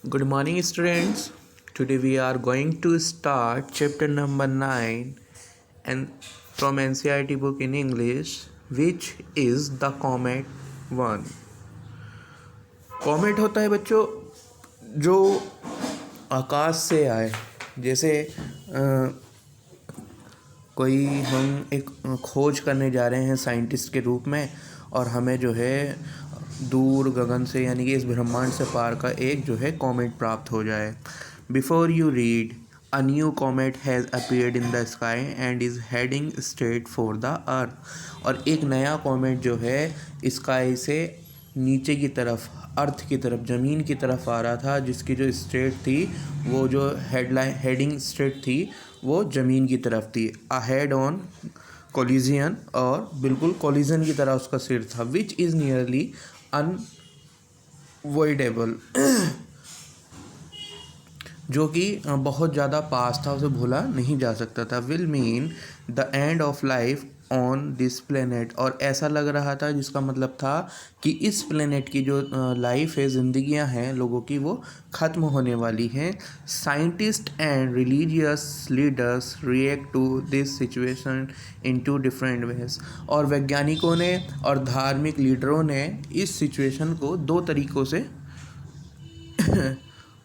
Good morning, students. Today we are going to start chapter number 9 and from NCERT book in English, which is the Comet 1. Comet होता है बच्चों जो आकाश से आए, जैसे कोई हम एक खोज करने जा रहे हैं साइंटिस्ट के रूप में, और हमें जो है दूर गगन से यानी कि इस ब्रह्मांड से पार का एक जो है कॉमेट प्राप्त हो जाए. Before you read, a new comet has appeared in the sky and is heading straight for the earth. और एक नया कॉमेट जो है स्काई से नीचे की तरफ, अर्थ की तरफ, ज़मीन की तरफ आ रहा था, जिसकी जो स्ट्रेट थी, वो जो हेडिंग स्ट्रेट थी, वो ज़मीन की तरफ थी. अ हेड ऑन कोलिजन, और बिल्कुल कोलिजन की तरह उसका सिर था. विच इज़ नियरली अनवॉइडेबल, जो कि बहुत ज़्यादा पास था, उसे भूला नहीं जा सकता था. Will mean the end of life on this planet. और ऐसा लग रहा था जिसका मतलब था कि इस प्लेनेट की जो लाइफ है, ज़िंदगियां हैं लोगों की, वो ख़त्म होने वाली हैं. Scientist and religious leaders react to this situation in two different ways. और वैज्ञानिकों ने और धार्मिक लीडरों ने इस सिचुएशन को दो तरीक़ों से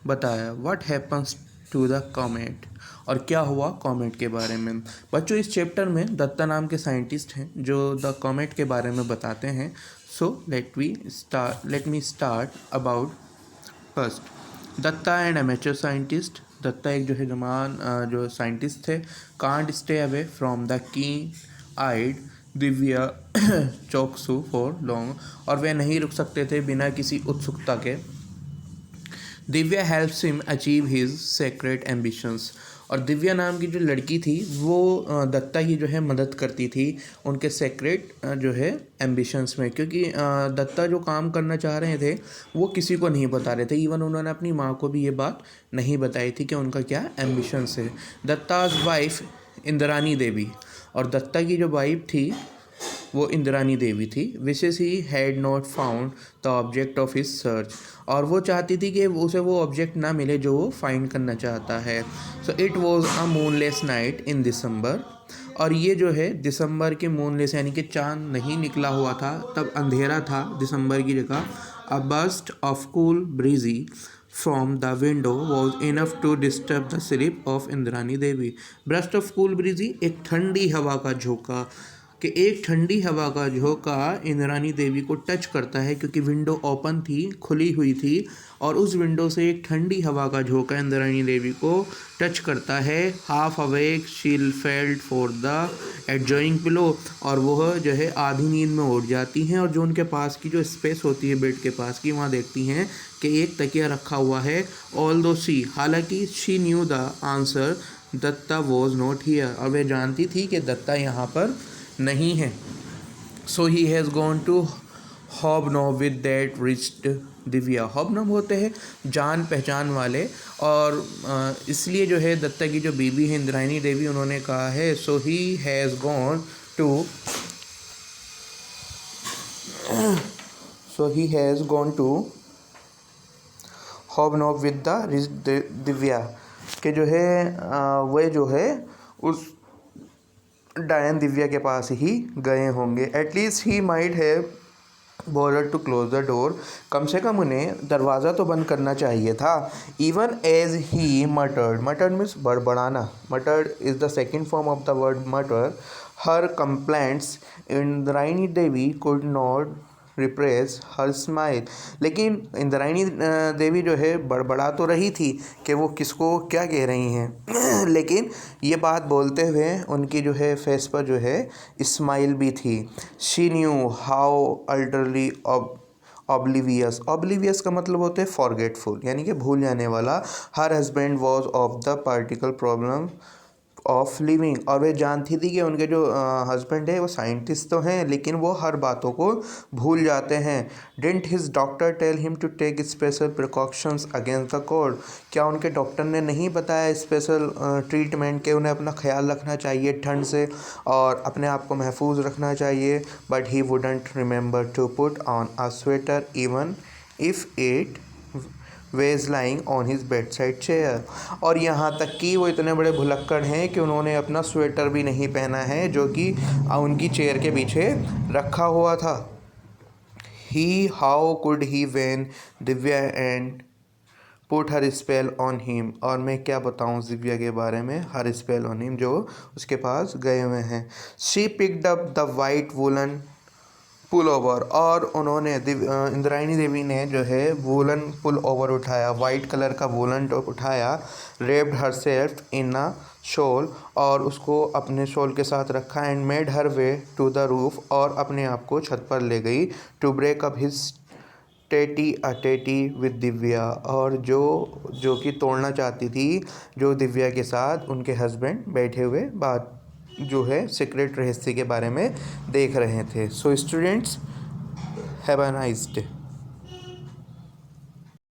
बताया. What happens to the comet, और क्या हुआ कॉमेट के बारे में. बच्चों इस चैप्टर में दत्ता नाम के साइंटिस्ट हैं जो द कॉमेट के बारे में बताते हैं. So let me start about first Datta and amateur scientist. Datta एक जो है जमान जो साइंटिस्ट थे. Can't stay away from the keen eyed Divya चौकसू फॉर लॉन्ग. और वे नहीं रुक सकते थे बिना किसी उत्सुकता के. Divya helps him achieve his secret ambitions. और दिव्या नाम की जो लड़की थी वो दत्ता की जो है मदद करती थी उनके सेक्रेट जो है एम्बिशंस में, क्योंकि दत्ता जो काम करना चाह रहे थे वो किसी को नहीं बता रहे थे. इवन उन्होंने अपनी माँ को भी ये बात नहीं बताई थी कि उनका क्या एम्बिशंस है. दत्ताज वाइफ इंद्रानी देवी, और दत्ता की जो वाइफ थी वो इंद्रानी देवी थी. Vishesh he had not found the object of his search. और वो चाहती थी कि उसे वो ऑब्जेक्ट ना मिले जो वो फाइंड करना चाहता है. So it was a moonless night in December. और ये जो है दिसंबर के मूनलेस यानी कि चांद नहीं निकला हुआ था, तब अंधेरा था दिसंबर की जगह. A burst of cool breezy from the window was enough to disturb the sleep of Indrani Devi. Burst of cool breezy, एक ठंडी हवा का झोंका, कि एक ठंडी हवा का झोंका इंद्रानी देवी को टच करता है, क्योंकि विंडो ओपन थी, खुली हुई थी, और उस विंडो से एक ठंडी हवा का झोंका इंद्रानी देवी को टच करता है. Half awake she felt for the adjoining pillow. और वह जो है आधी नींद में उठ जाती हैं, और जो उनके पास की जो स्पेस होती है बेड के पास की, वहाँ देखती हैं कि एक तकिया रखा हुआ है. ऑल दो शी, हालांकि she knew the answer Datta was not here. और वे जानती थी कि दत्ता यहाँ पर नहीं है. So he has gone to hobnob with that wretched Divya. Hobnob होते हैं जान पहचान वाले, और इसलिए जो है दत्ता की जो बीबी है इंद्रायणी देवी, उन्होंने कहा है so he has gone to hobnob with the wretched Divya, के जो है वह जो है उस डायन दिव्या के पास ही गए होंगे. At least he might have bothered to close the door. कम से कम उन्हें दरवाज़ा तो बंद करना चाहिए था. Even as he muttered, muttered means बड़बड़ाना. Muttered is the second form of the word mutter. Her complaints Indrayani Devi could not repress her smile. लेकिन इंद्रायणी देवी जो है बड़बड़ा तो रही थी कि वो किसको क्या कह रही हैं लेकिन ये बात बोलते हुए उनकी जो है फेस पर जो है स्माइल भी थी. She knew how utterly oblivious. Oblivious का मतलब होता है फॉरगेटफुल, यानी कि भूल जाने वाला. Her husband was of the particle problem of living. और वे जानती थी कि उनके जो हस्बैंड है वो साइंटिस्ट तो हैं, लेकिन वो हर बातों को भूल जाते हैं. Didn't his doctor tell him to take special precautions against the cold. क्या उनके डॉक्टर ने नहीं बताया स्पेशल ट्रीटमेंट के उन्हें अपना ख्याल रखना चाहिए ठंड से और अपने आप को महफूज रखना चाहिए. But he wouldn't remember to put on a sweater even if it was lying on his bedside chair. और यहाँ तक कि वो इतने बड़े भुलक्कड़ हैं कि उन्होंने अपना स्वेटर भी नहीं पहना है जो कि उनकी चेयर के पीछे रखा हुआ था। How could he when Divya and put her spell on him. और मैं क्या बताऊँ दिव्या के बारे में, हर स्पेल ऑन हिम जो उसके पास गए हुए हैं। She picked up the white woollen pullover. और उन्होंने इंद्रायणी देवी ने जो है वुलन पुल ओवर उठाया, वाइट कलर का वुलन उठाया। Wrapped herself in a shawl. और उसको अपने शॉल के साथ रखा। And made her way to the roof. और अपने आप को छत पर ले गई। To break up his tete with Divya. और जो कि तोड़ना चाहती थी जो दिव्या के साथ उनके हस्बैंड बैठे हुए बात जो है सीक्रेट रहस्य के बारे में देख रहे थे। So students, have a nice day.